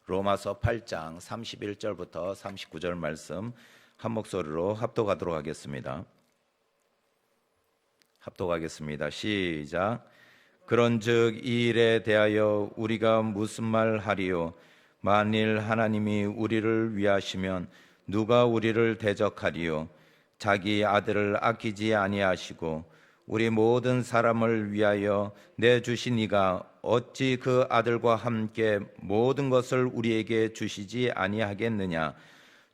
로마서 8장 31절부터 39절 말씀 한 목소리로 합독하도록 하겠습니다. 합독하겠습니다. 시작. 그런즉 이 일에 대하여 우리가 무슨 말 하리요? 만일 하나님이 우리를 위하시면 누가 우리를 대적하리요? 자기 아들을 아끼지 아니하시고 우리 모든 사람을 위하여 내주신 이가 어찌 그 아들과 함께 모든 것을 우리에게 주시지 아니하겠느냐?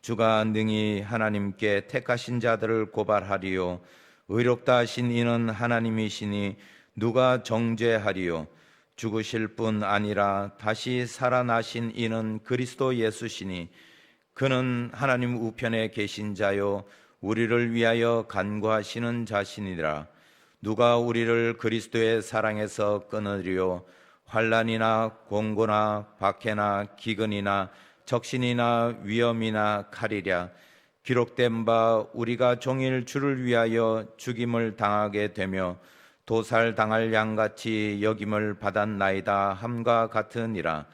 주가 능히 하나님께 택하신 자들을 고발하리요? 의롭다 하신 이는 하나님이시니 누가 정죄하리요? 죽으실 뿐 아니라 다시 살아나신 이는 그리스도 예수시니 그는 하나님 우편에 계신 자요 우리를 위하여 간구하시는 자신이라. 누가 우리를 그리스도의 사랑에서 끊으리요? 환난이나 공고나 박해나 기근이나 적신이나 위험이나 칼이랴. 기록된 바 우리가 종일 주를 위하여 죽임을 당하게 되며 도살당할 양같이 여김을 받았나이다 함과 같으니라.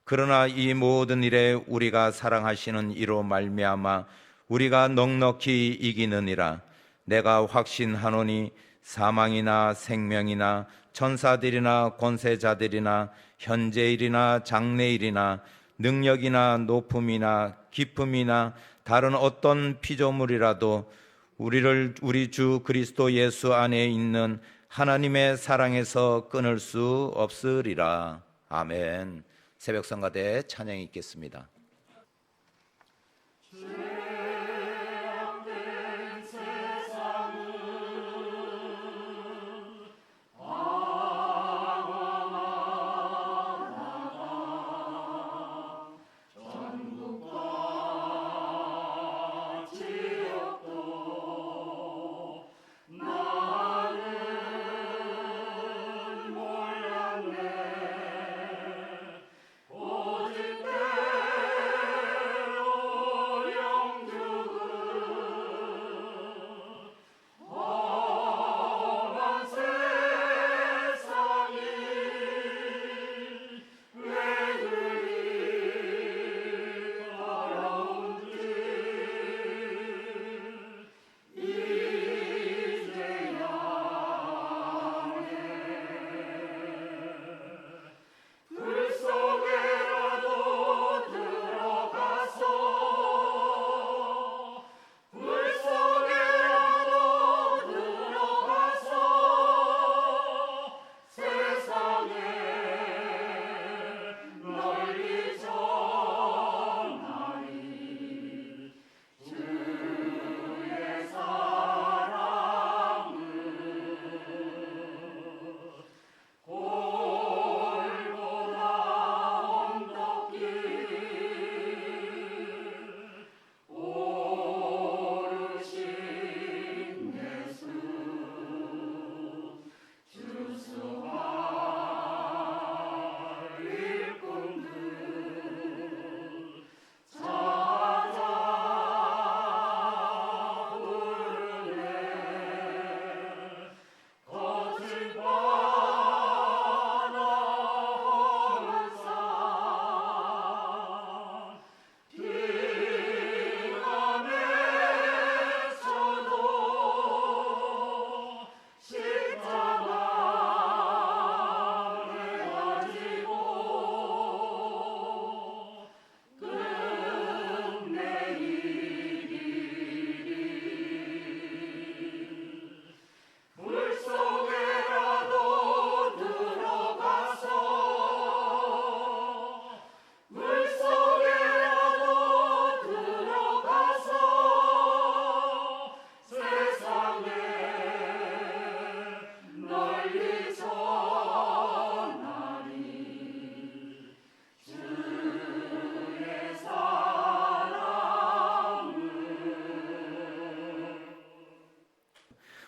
그러나 이 모든 일에 우리가 사랑하시는 이로 말미암아 우리가 넉넉히 이기느니라. 내가 확신하노니 사망이나 생명이나 천사들이나 권세자들이나 현재일이나 장래일이나 능력이나 높음이나 깊음이나 다른 어떤 피조물이라도 우리를 우리 주 그리스도 예수 안에 있는 하나님의 사랑에서 끊을 수 없으리라. 아멘. 새벽 성가대 찬양이 있겠습니다.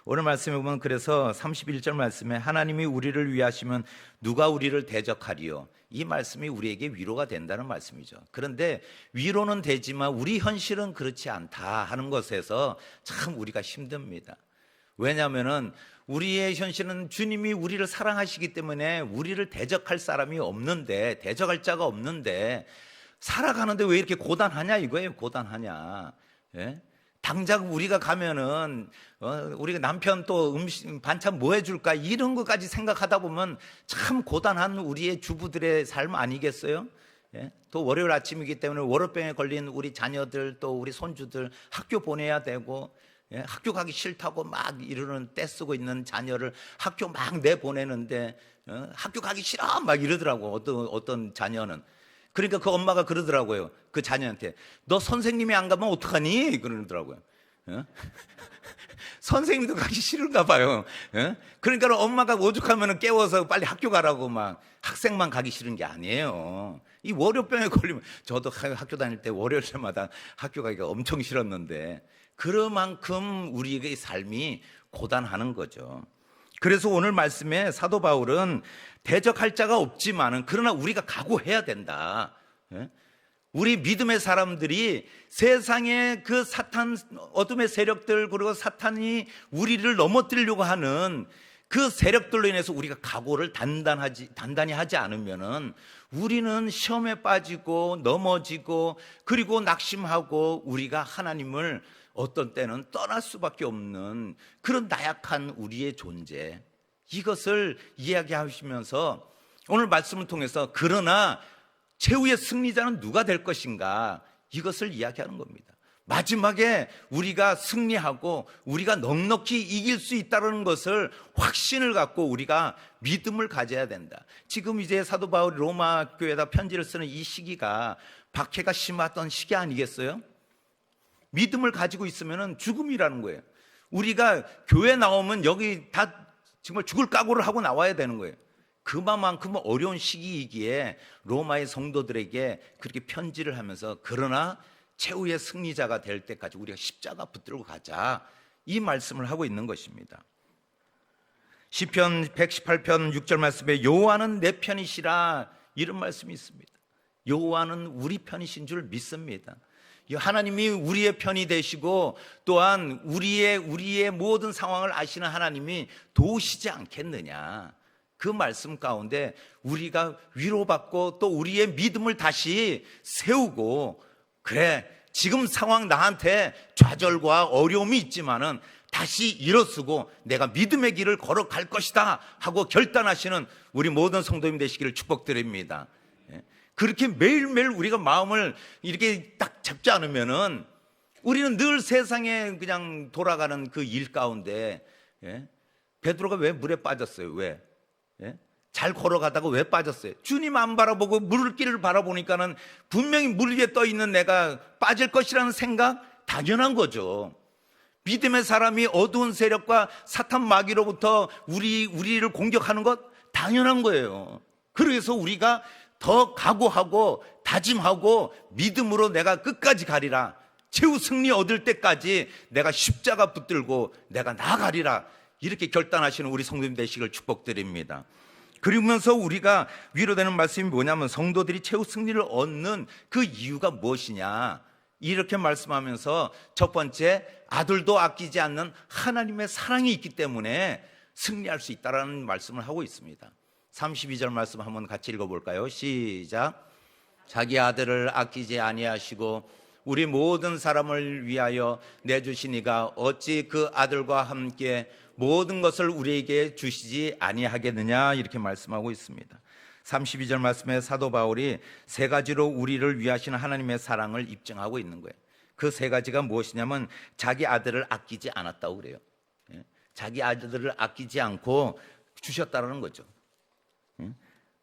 오늘 말씀에 보면 그래서 31절 말씀에 하나님이 우리를 위하시면 누가 우리를 대적하리요? 이 말씀이 우리에게 위로가 된다는 말씀이죠. 그런데 위로는 되지만 우리 현실은 그렇지 않다 하는 것에서 참 우리가 힘듭니다. 왜냐하면 우리의 현실은 주님이 우리를 사랑하시기 때문에 우리를 대적할 사람이 없는데, 대적할 자가 없는데 살아가는데 왜 이렇게 고단하냐 이거예요. 고단하냐. 예? 당장 우리가 가면은 우리가 남편 또 음식 반찬 뭐 해줄까 이런 것까지 생각하다 보면 참 고단한 우리의 주부들의 삶 아니겠어요? 예? 또 월요일 아침이기 때문에 월요병에 걸린 우리 자녀들 또 우리 손주들 학교 보내야 되고, 예? 학교 가기 싫다고 막 이러는 떼쓰고 있는 자녀를 학교 막 내보내는데 학교 가기 싫어 막 이러더라고. 어떤 자녀는. 그러니까 그 엄마가 그러더라고요. 그 자녀한테 너 선생님이 안 가면 어떡하니? 그러더라고요. 선생님도 가기 싫은가 봐요. 그러니까 엄마가 오죽하면 깨워서 빨리 학교 가라고 막, 학생만 가기 싫은 게 아니에요. 이 월요병에 걸리면, 저도 학교 다닐 때 월요일마다 학교 가기가 엄청 싫었는데 그만큼 우리의 삶이 고단하는 거죠. 그래서 오늘 말씀에 사도 바울은 대적할 자가 없지만은 그러나 우리가 각오해야 된다. 우리 믿음의 사람들이 세상의 그 사탄, 어둠의 세력들, 그리고 사탄이 우리를 넘어뜨리려고 하는 그 세력들로 인해서 우리가 각오를 단단히 하지 않으면은 우리는 시험에 빠지고 넘어지고 그리고 낙심하고 우리가 하나님을 어떤 때는 떠날 수밖에 없는 그런 나약한 우리의 존재, 이것을 이야기하시면서 오늘 말씀을 통해서 그러나 최후의 승리자는 누가 될 것인가, 이것을 이야기하는 겁니다. 마지막에 우리가 승리하고 우리가 넉넉히 이길 수 있다는 것을 확신을 갖고 우리가 믿음을 가져야 된다. 지금 이제 사도 바울이 로마 교회에다 편지를 쓰는 이 시기가 박해가 심했던 시기 아니겠어요? 믿음을 가지고 있으면 죽음이라는 거예요. 우리가 교회 나오면 여기 다 정말 죽을 각오를 하고 나와야 되는 거예요. 그만큼 어려운 시기이기에 로마의 성도들에게 그렇게 편지를 하면서 그러나 최후의 승리자가 될 때까지 우리가 십자가 붙들고 가자, 이 말씀을 하고 있는 것입니다. 시편 118편 6절 말씀에 여호와는 내 편이시라, 이런 말씀이 있습니다. 여호와는 우리 편이신 줄 믿습니다. 하나님이 우리의 편이 되시고 또한 우리의 모든 상황을 아시는 하나님이 도우시지 않겠느냐, 그 말씀 가운데 우리가 위로받고 또 우리의 믿음을 다시 세우고, 그래 지금 상황 나한테 좌절과 어려움이 있지만은 다시 일어서고 내가 믿음의 길을 걸어갈 것이다 하고 결단하시는 우리 모든 성도님 되시기를 축복드립니다. 그렇게 매일매일 우리가 마음을 이렇게 딱 잡지 않으면은 우리는 늘 세상에 그냥 돌아가는 그 일 가운데, 베드로가 왜 물에 빠졌어요? 왜? 잘 걸어가다가 왜 빠졌어요? 주님 안 바라보고 물길을 바라보니까는 분명히 물 위에 떠 있는 내가 빠질 것이라는 생각, 당연한 거죠. 믿음의 사람이 어두운 세력과 사탄 마귀로부터 우리를 공격하는 것 당연한 거예요. 그래서 우리가 더 각오하고 다짐하고 믿음으로 내가 끝까지 가리라, 최후 승리 얻을 때까지 내가 십자가 붙들고 내가 나아가리라, 이렇게 결단하시는 우리 성도님 되시길 축복드립니다. 그러면서 우리가 위로되는 말씀이 뭐냐면 성도들이 최후 승리를 얻는 그 이유가 무엇이냐, 이렇게 말씀하면서 첫 번째, 아들도 아끼지 않는 하나님의 사랑이 있기 때문에 승리할 수 있다라는 말씀을 하고 있습니다. 32절 말씀 한번 같이 읽어볼까요? 시작. 자기 아들을 아끼지 아니하시고 우리 모든 사람을 위하여 내주시니가 어찌 그 아들과 함께 모든 것을 우리에게 주시지 아니하겠느냐, 이렇게 말씀하고 있습니다. 32절 말씀에 사도 바울이 세 가지로 우리를 위하시는 하나님의 사랑을 입증하고 있는 거예요. 그 세 가지가 무엇이냐면 자기 아들을 아끼지 않았다고 그래요. 자기 아들을 아끼지 않고 주셨다는 거죠.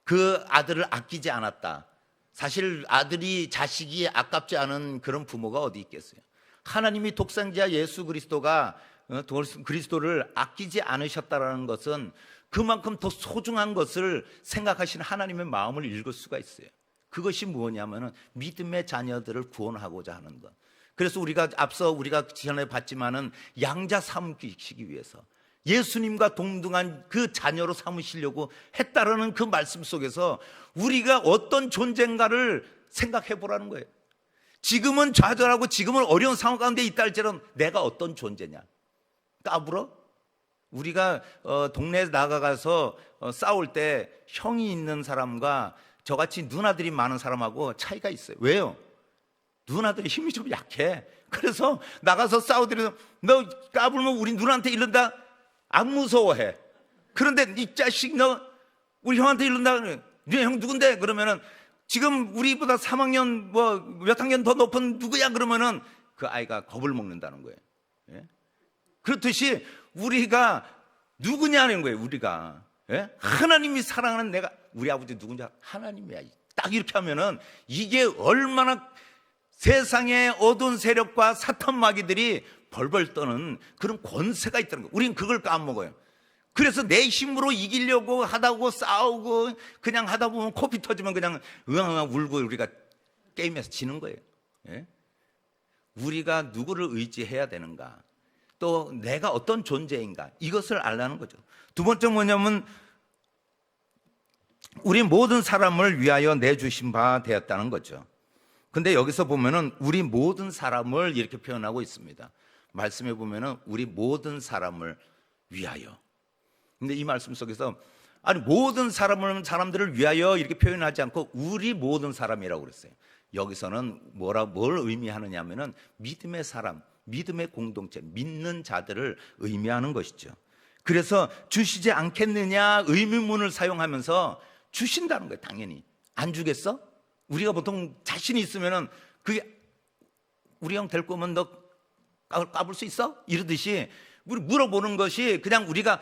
그 아들을 아끼지 않았다. 사실 아들이 자식이 아깝지 않은 그런 부모가 어디 있겠어요. 하나님이 독생자 예수 그리스도를 아끼지 않으셨다는 것은 그만큼 더 소중한 것을 생각하시는 하나님의 마음을 읽을 수가 있어요. 그것이 뭐냐면은 믿음의 자녀들을 구원하고자 하는 것. 그래서 우리가 지난해 봤지만은 양자 삼으시기 위해서 예수님과 동등한 그 자녀로 삼으시려고 했다라는 그 말씀 속에서 우리가 어떤 존재인가를 생각해 보라는 거예요. 지금은 좌절하고 지금은 어려운 상황 가운데 있다 할지라도 내가 어떤 존재냐? 까불어? 우리가 동네에 나가서 싸울 때 형이 있는 사람과 저같이 누나들이 많은 사람하고 차이가 있어요. 왜요? 누나들이 힘이 좀 약해. 그래서 나가서 싸우더라도 너 까불면 우리 누나한테 이른다? 안 무서워해. 그런데 이 자식 너 우리 형한테 이른다? 네 형 누군데? 그러면은 지금 우리보다 3학년 뭐 몇 학년 더 높은 누구야? 그러면은 그 아이가 겁을 먹는다는 거예요. 예? 그렇듯이 우리가 누구냐는 거예요. 우리가 예? 하나님이 사랑하는 내가 우리 아버지 누군지 하나님이야. 딱 이렇게 하면은 이게 얼마나 세상의 어두운 세력과 사탄 마귀들이 벌벌 떠는 그런 권세가 있다는 거예요. 우린 그걸 까먹어요. 그래서 내 힘으로 이기려고 하다고 싸우고 그냥 하다 보면 코피 터지면 그냥 으앙으앙 울고 우리가 게임에서 지는 거예요. 예? 우리가 누구를 의지해야 되는가, 또 내가 어떤 존재인가, 이것을 알라는 거죠. 두 번째 뭐냐면 우리 모든 사람을 위하여 내주신 바 되었다는 거죠. 근데 여기서 보면은 우리 모든 사람을 이렇게 표현하고 있습니다. 말씀해 보면은 우리 모든 사람을 위하여. 근데 이 말씀 속에서 아니 모든 사람들을 위하여 이렇게 표현하지 않고 우리 모든 사람이라고 그랬어요. 여기서는 뭘 의미하느냐 하면은 믿음의 사람, 믿음의 공동체, 믿는 자들을 의미하는 것이죠. 그래서 주시지 않겠느냐 의문문을 사용하면서 주신다는 거예요. 당연히. 안 주겠어? 우리가 보통 자신이 있으면은 그게 우리 형 될 거면 너 까불 수 있어? 이러듯이 우리 물어보는 것이 그냥 우리가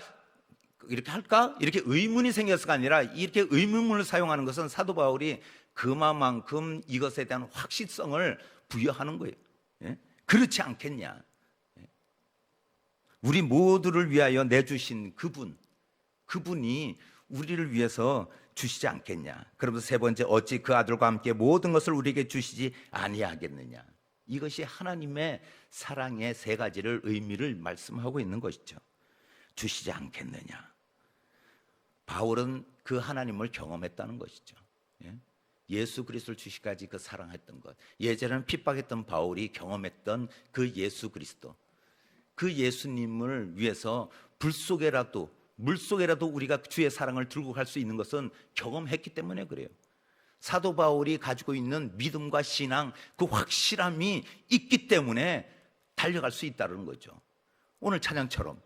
이렇게 할까? 이렇게 의문이 생겨서가 아니라 이렇게 의문문을 사용하는 것은 사도 바울이 그만큼 이것에 대한 확실성을 부여하는 거예요. 예? 그렇지 않겠냐? 예? 우리 모두를 위하여 내주신 그분이 우리를 위해서 주시지 않겠냐? 그러면서 세 번째, 어찌 그 아들과 함께 모든 것을 우리에게 주시지 아니하겠느냐? 이것이 하나님의 사랑의 세 가지를 의미를 말씀하고 있는 것이죠. 주시지 않겠느냐? 바울은 그 하나님을 경험했다는 것이죠. 예수 그리스도를 주시까지 그 사랑했던 것, 예전에는 핍박했던 바울이 경험했던 그 예수 그리스도, 그 예수님을 위해서 불 속에라도 물 속에라도 우리가 주의 사랑을 들고 갈 수 있는 것은 경험했기 때문에 그래요. 사도 바울이 가지고 있는 믿음과 신앙, 그 확실함이 있기 때문에 달려갈 수 있다는 거죠. 오늘 찬양처럼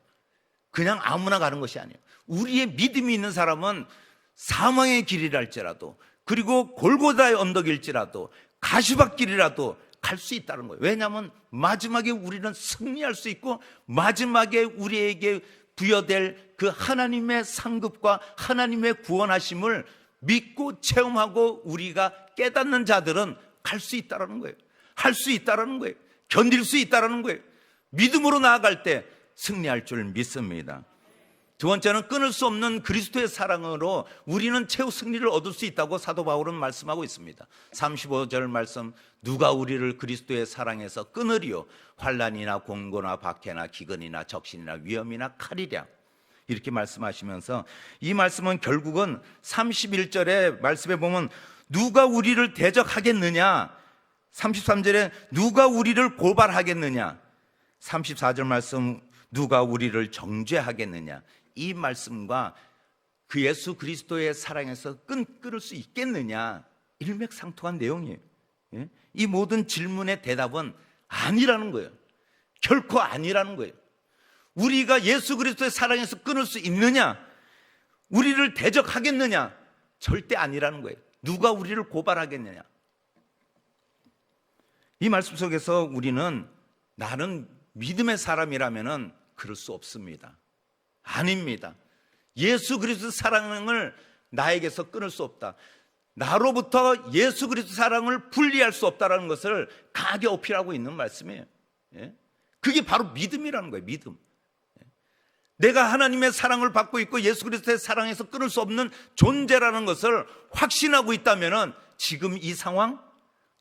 그냥 아무나 가는 것이 아니에요. 우리의 믿음이 있는 사람은 사망의 길이랄지라도, 그리고 골고다의 언덕일지라도, 가시밭길이라도 갈 수 있다는 거예요. 왜냐하면 마지막에 우리는 승리할 수 있고 마지막에 우리에게 부여될 그 하나님의 상급과 하나님의 구원하심을 믿고 체험하고 우리가 깨닫는 자들은 갈 수 있다는 거예요. 할 수 있다는 거예요. 견딜 수 있다는 거예요. 믿음으로 나아갈 때 승리할 줄 믿습니다. 두 번째는 끊을 수 없는 그리스도의 사랑으로 우리는 최후 승리를 얻을 수 있다고 사도 바울은 말씀하고 있습니다. 35절 말씀, 누가 우리를 그리스도의 사랑에서 끊으리요? 환난이나 공고나 박해나 기근이나 적신이나 위험이나 칼이랴. 이렇게 말씀하시면서 이 말씀은 결국은 31절의 말씀에 보면 누가 우리를 대적하겠느냐, 33절에 누가 우리를 고발하겠느냐, 34절 말씀 누가 우리를 정죄하겠느냐, 이 말씀과 그 예수 그리스도의 사랑에서 끊을 수 있겠느냐, 일맥상통한 내용이에요. 이 모든 질문의 대답은 아니라는 거예요. 결코 아니라는 거예요. 우리가 예수 그리스도의 사랑에서 끊을 수 있느냐, 우리를 대적하겠느냐, 절대 아니라는 거예요. 누가 우리를 고발하겠느냐. 이 말씀 속에서 우리는 나는 믿음의 사람이라면은 그럴 수 없습니다. 아닙니다. 예수 그리스도 사랑을 나에게서 끊을 수 없다. 나로부터 예수 그리스도 사랑을 분리할 수 없다는 것을 강하게 어필하고 있는 말씀이에요. 그게 바로 믿음이라는 거예요. 믿음. 내가 하나님의 사랑을 받고 있고 예수 그리스도의 사랑에서 끊을 수 없는 존재라는 것을 확신하고 있다면 지금 이 상황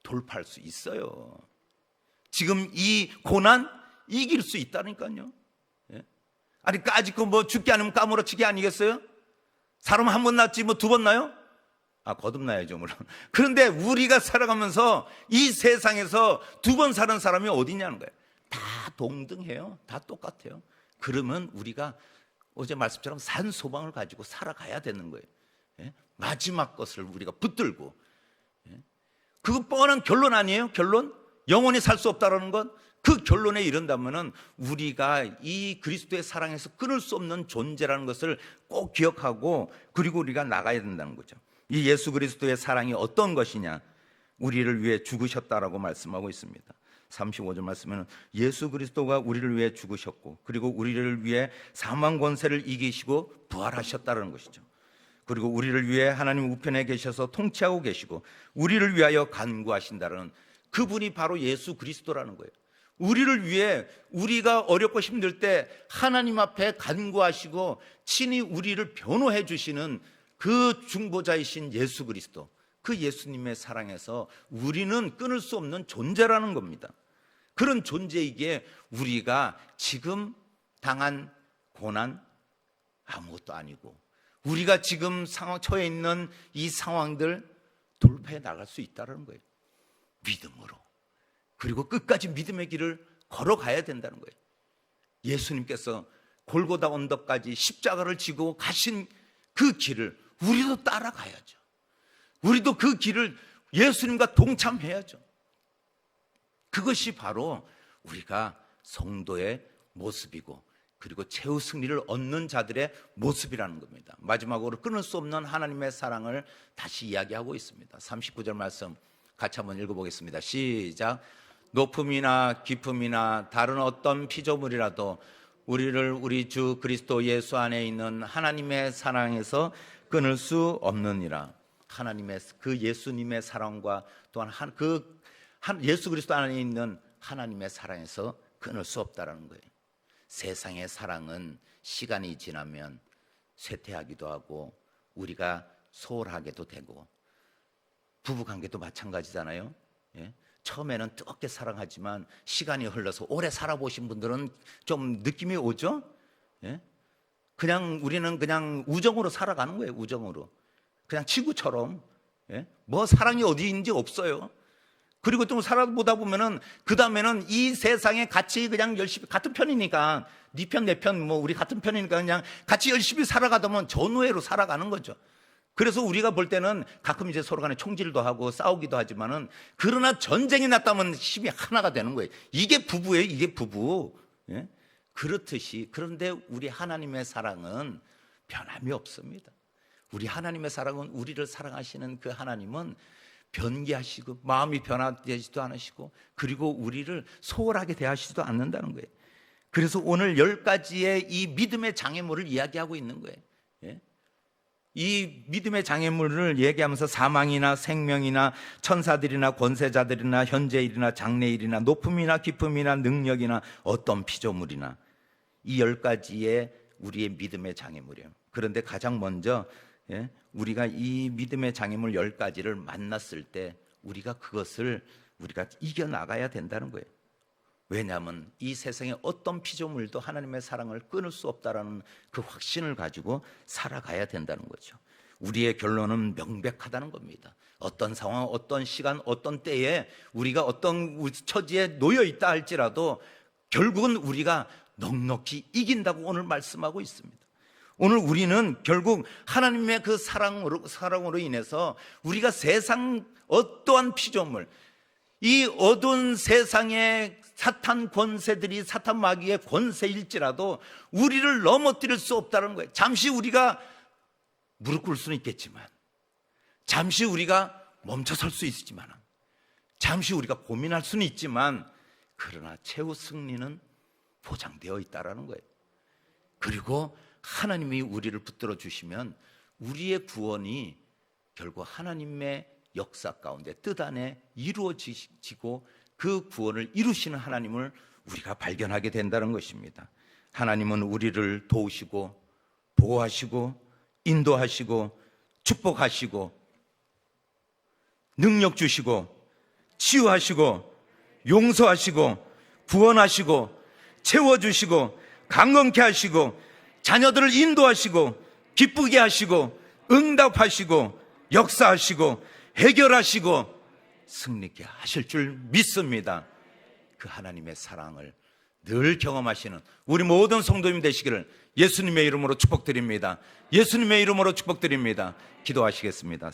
돌파할 수 있어요. 지금 이 고난 이길 수 있다니까요. 아니 까짓거 뭐 죽게 아니면 까무러치기 아니겠어요? 사람 한 번 낳지 뭐 두 번 나요? 거듭나야죠 물론. 그런데 우리가 살아가면서 이 세상에서 두 번 사는 사람이 어디냐는 거예요. 다 동등해요. 다 똑같아요. 그러면 우리가 어제 말씀처럼 산소망을 가지고 살아가야 되는 거예요. 마지막 것을 우리가 붙들고, 그거 뻔한 결론 아니에요? 결론? 영원히 살 수 없다라는 것. 그 결론에 이른다면은 우리가 이 그리스도의 사랑에서 끊을 수 없는 존재라는 것을 꼭 기억하고, 그리고 우리가 나가야 된다는 거죠. 이 예수 그리스도의 사랑이 어떤 것이냐? 우리를 위해 죽으셨다라고 말씀하고 있습니다. 35절 말씀에는 예수 그리스도가 우리를 위해 죽으셨고, 그리고 우리를 위해 사망 권세를 이기시고 부활하셨다는 것이죠. 그리고 우리를 위해 하나님 우편에 계셔서 통치하고 계시고 우리를 위하여 간구하신다는 그분이 바로 예수 그리스도라는 거예요. 우리를 위해, 우리가 어렵고 힘들 때 하나님 앞에 간구하시고 친히 우리를 변호해 주시는 그 중보자이신 예수 그리스도, 그 예수님의 사랑에서 우리는 끊을 수 없는 존재라는 겁니다. 그런 존재이기에 우리가 지금 당한 고난 아무것도 아니고, 우리가 지금 처해 있는 이 상황들 돌파해 나갈 수 있다는 거예요. 믿음으로. 그리고 끝까지 믿음의 길을 걸어가야 된다는 거예요. 예수님께서 골고다 언덕까지 십자가를 지고 가신 그 길을 우리도 따라가야죠. 우리도 그 길을 예수님과 동참해야죠. 그것이 바로 우리가 성도의 모습이고, 그리고 최후 승리를 얻는 자들의 모습이라는 겁니다. 마지막으로 끊을 수 없는 하나님의 사랑을 다시 이야기하고 있습니다. 39절 말씀 같이 한번 읽어보겠습니다. 시작. 높음이나 깊음이나 다른 어떤 피조물이라도 우리를 우리 주 그리스도 예수 안에 있는 하나님의 사랑에서 끊을 수 없느니라. 하나님의 그 예수님의 사랑과 또한 예수 그리스도 안에 있는 하나님의 사랑에서 끊을 수 없다라는 거예요. 세상의 사랑은 시간이 지나면 쇠퇴하기도 하고 우리가 소홀하게도 되고, 부부관계도 마찬가지잖아요. 처음에는 뜨겁게 사랑하지만 시간이 흘러서 오래 살아보신 분들은 좀 느낌이 오죠? 그냥 우리는 그냥 우정으로 살아가는 거예요. 우정으로, 그냥 친구처럼. 뭐 사랑이 어디 있는지 없어요. 그리고 좀 살아보다 보면은 그 다음에는 이 세상에 같이 그냥 열심히, 같은 편이니까 네 편 내 편 뭐 우리 같은 편이니까 그냥 같이 열심히 살아가다 보면 전우회로 살아가는 거죠. 그래서 우리가 볼 때는 가끔 이제 서로 간에 총질도 하고 싸우기도 하지만은, 그러나 전쟁이 났다면 힘이 하나가 되는 거예요. 이게 부부예요. 이게 부부. 그렇듯이, 그런데 우리 하나님의 사랑은 변함이 없습니다. 우리 하나님의 사랑은, 우리를 사랑하시는 그 하나님은 변개하시고 마음이 변화되지도 않으시고, 그리고 우리를 소홀하게 대하시지도 않는다는 거예요. 그래서 오늘 10가지의 이 믿음의 장애물을 이야기하고 있는 거예요. 이 믿음의 장애물을 얘기하면서 사망이나 생명이나 천사들이나 권세자들이나 현재일이나 장래일이나 높음이나 깊음이나 능력이나 어떤 피조물이나, 이 10가지의 우리의 믿음의 장애물이에요. 그런데 가장 먼저 우리가 이 믿음의 장애물 10가지를 만났을 때 우리가 그것을 우리가 이겨나가야 된다는 거예요. 왜냐하면 이 세상의 어떤 피조물도 하나님의 사랑을 끊을 수 없다라는 그 확신을 가지고 살아가야 된다는 거죠. 우리의 결론은 명백하다는 겁니다. 어떤 상황, 어떤 시간, 어떤 때에 우리가 어떤 처지에 놓여 있다 할지라도 결국은 우리가 넉넉히 이긴다고 오늘 말씀하고 있습니다. 오늘 우리는 결국 하나님의 그 사랑으로 인해서 우리가 세상 어떠한 피조물, 이 어두운 세상의 사탄 권세들이, 사탄 마귀의 권세일지라도 우리를 넘어뜨릴 수 없다는 거예요. 잠시 우리가 무릎 꿇을 수는 있겠지만, 잠시 우리가 멈춰설 수 있지만, 잠시 우리가 고민할 수는 있지만, 그러나 최후 승리는 보장되어 있다는 거예요. 그리고 하나님이 우리를 붙들어 주시면 우리의 구원이 결국 하나님의 역사 가운데 뜻 안에 이루어지고, 그 구원을 이루시는 하나님을 우리가 발견하게 된다는 것입니다. 하나님은 우리를 도우시고 보호하시고 인도하시고 축복하시고 능력 주시고 치유하시고 용서하시고 구원하시고 채워주시고 강건케 하시고 자녀들을 인도하시고 기쁘게 하시고 응답하시고 역사하시고 해결하시고 승리케 하실 줄 믿습니다. 그 하나님의 사랑을 늘 경험하시는 우리 모든 성도님 되시기를 예수님의 이름으로 축복드립니다. 예수님의 이름으로 축복드립니다. 기도하시겠습니다.